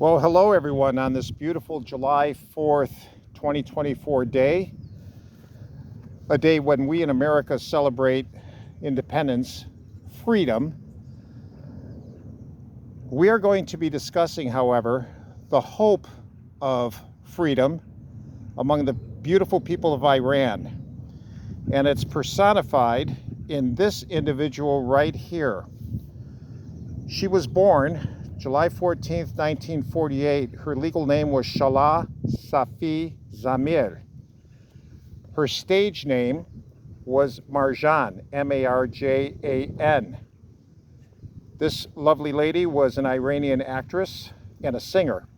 Well, hello everyone on this beautiful July 4th, 2024 day, a day when we in America celebrate independence, freedom. We are going to be discussing, however, the hope of freedom among the beautiful people of Iran, and it's personified in this individual right here. She was born July 14th, 1948. Her legal name was Shahla Safi Zamir. Her stage name was Marjan, M-A-R-J-A-N. This lovely lady was an Iranian actress and a singer.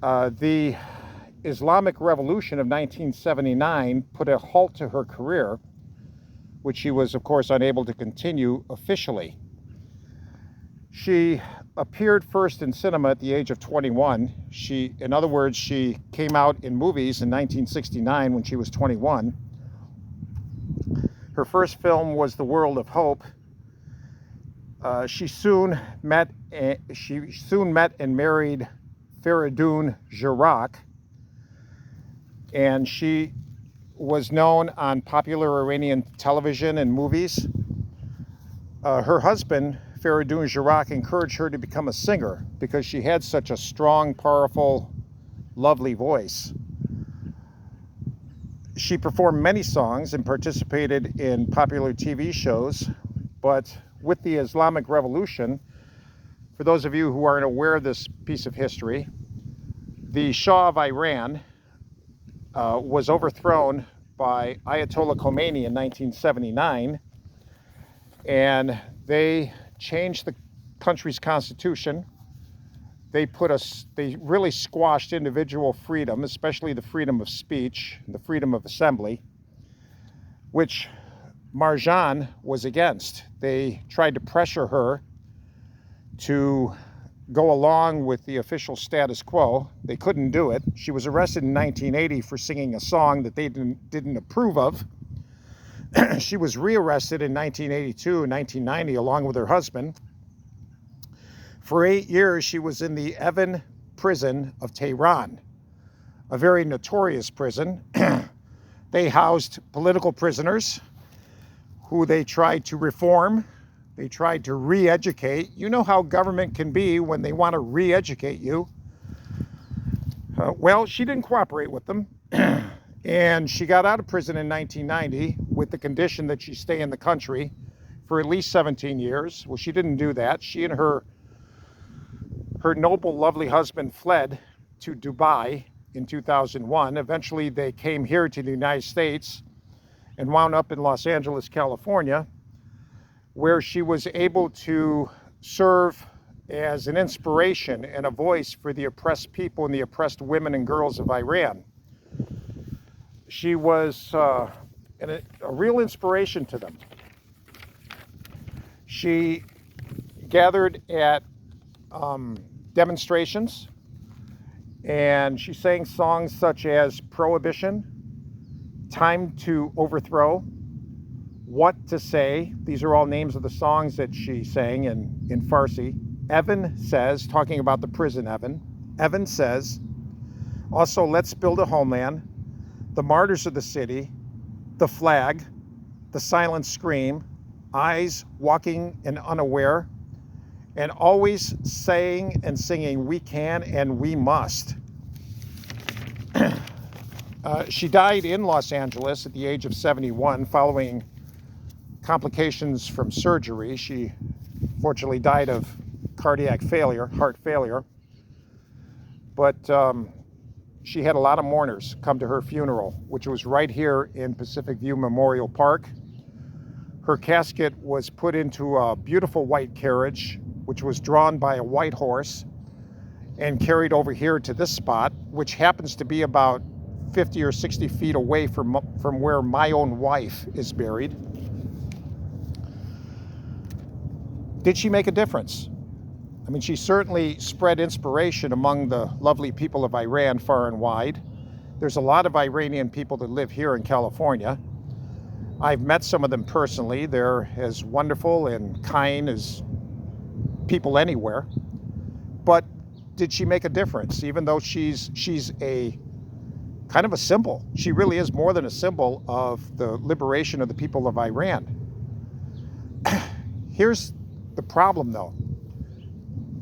The Islamic Revolution of 1979 put a halt to her career, which she was, of course, unable to continue officially. She appeared first in cinema at the age of 21. In other words, she came out in movies in 1969 when she was 21. Her first film was The World of Hope. She soon met and married Feridun Jirak, and she was known on popular Iranian television and movies. Her husband, Feridun Jirak, encouraged her to become a singer because she had such a strong, powerful, lovely voice. She performed many songs and participated in popular TV shows, but with the Islamic Revolution, for those of you who aren't aware of this piece of history, the Shah of Iran was overthrown by Ayatollah Khomeini in 1979, and they changed the country's constitution. They really squashed individual freedom, especially the freedom of speech, the freedom of assembly, which Marjan was against. They tried to pressure her to go along with the official status quo. They couldn't do it. She was arrested in 1980 for singing a song that they didn't approve of. She was rearrested in 1982 and 1990 along with her husband. For 8 years, she was in the Evin prison of Tehran, a very notorious prison. They housed political prisoners who they tried to reform. They tried to re-educate. You know how government can be when they want to re-educate you. Well, she didn't cooperate with them. And she got out of prison in 1990 with the condition that she stay in the country for at least 17 years. Well, she didn't do that. She and her noble, lovely husband fled to Dubai in 2001. Eventually, they came here to the United States and wound up in Los Angeles, California, where she was able to serve as an inspiration and a voice for the oppressed people and the oppressed women and girls of Iran. She was a real inspiration to them. She gathered at demonstrations, and she sang songs such as Prohibition, Time to Overthrow, What to Say. These are all names of the songs that she sang in Farsi. Evin Says, talking about the prison Evin. Evin Says. Also, Let's Build a Homeland, The Martyrs of the City, The Flag, The Silent Scream, Eyes Walking and Unaware, and always saying and singing, We Can and We Must. She died in Los Angeles at the age of 71 following complications from surgery. She fortunately died of cardiac failure, heart failure. But she had a lot of mourners come to her funeral, which was right here in Pacific View Memorial Park. Her casket was put into a beautiful white carriage, which was drawn by a white horse and carried over here to this spot, which happens to be about 50 or 60 feet away from where my own wife is buried. Did she make a difference? I mean, she certainly spread inspiration among the lovely people of Iran far and wide. There's a lot of Iranian people that live here in California. I've met some of them personally. They're as wonderful and kind as people anywhere. But did she make a difference? Even though she's a kind of a symbol. She really is more than a symbol of the liberation of the people of Iran. Here's the problem, though.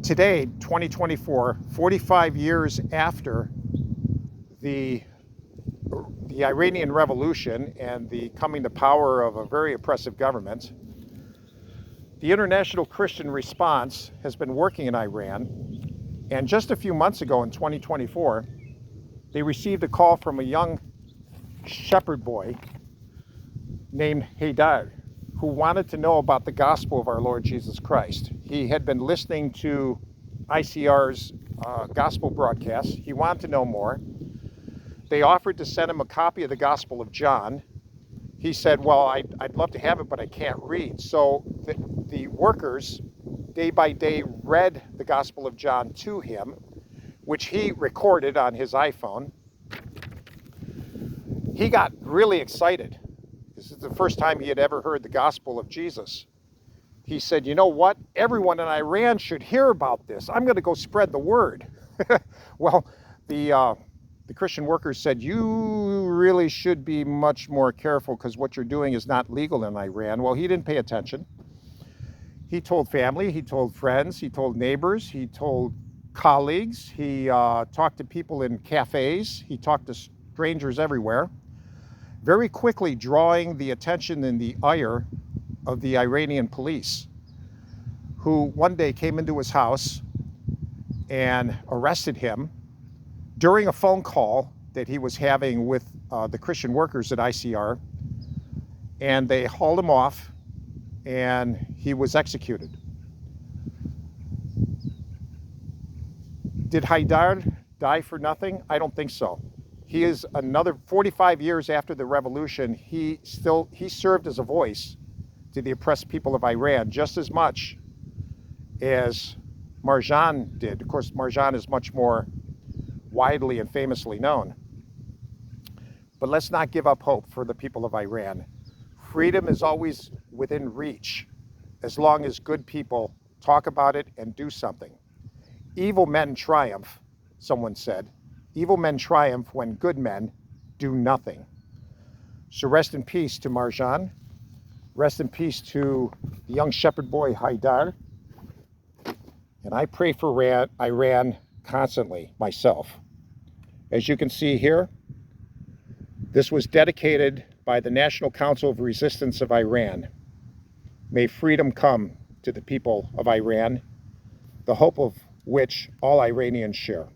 Today, 2024, 45 years after the Iranian Revolution and the coming to power of a very oppressive government, the international Christian response has been working in Iran. And just a few months ago in 2024, they received a call from a young shepherd boy named Haydar, who wanted to know about the gospel of our Lord Jesus Christ. He had been listening to ICR's gospel broadcasts. He wanted to know more. They offered to send him a copy of the Gospel of John. He said, well, I'd love to have it, but I can't read. So the workers, day by day, read the Gospel of John to him, which he recorded on his iPhone. He got really excited. This is the first time he had ever heard the gospel of Jesus. He said, you know what? Everyone in Iran should hear about this. I'm going to go spread the word. Well, the Christian workers said, you really should be much more careful because what you're doing is not legal in Iran. Well, he didn't pay attention. He told family, he told friends, he told neighbors, he told colleagues, he talked to people in cafes, he talked to strangers everywhere, very quickly drawing the attention and the ire of the Iranian police, who one day came into his house and arrested him during a phone call that he was having with the Christian workers at ICR, and they hauled him off and he was executed. Did Haydar die for nothing? I don't think so. He is another 45 years after the revolution. He served as a voice to the oppressed people of Iran just as much as Marjan did. Of course, Marjan is much more widely and famously known. But let's not give up hope for the people of Iran. Freedom is always within reach as long as good people talk about it and do something. Evil men triumph, someone said. Evil men triumph when good men do nothing. So rest in peace to Marjan. Rest in peace to the young shepherd boy Haydar. And I pray for Iran constantly, myself. As you can see here, this was dedicated by the National Council of Resistance of Iran. May freedom come to the people of Iran, the hope of which all Iranians share.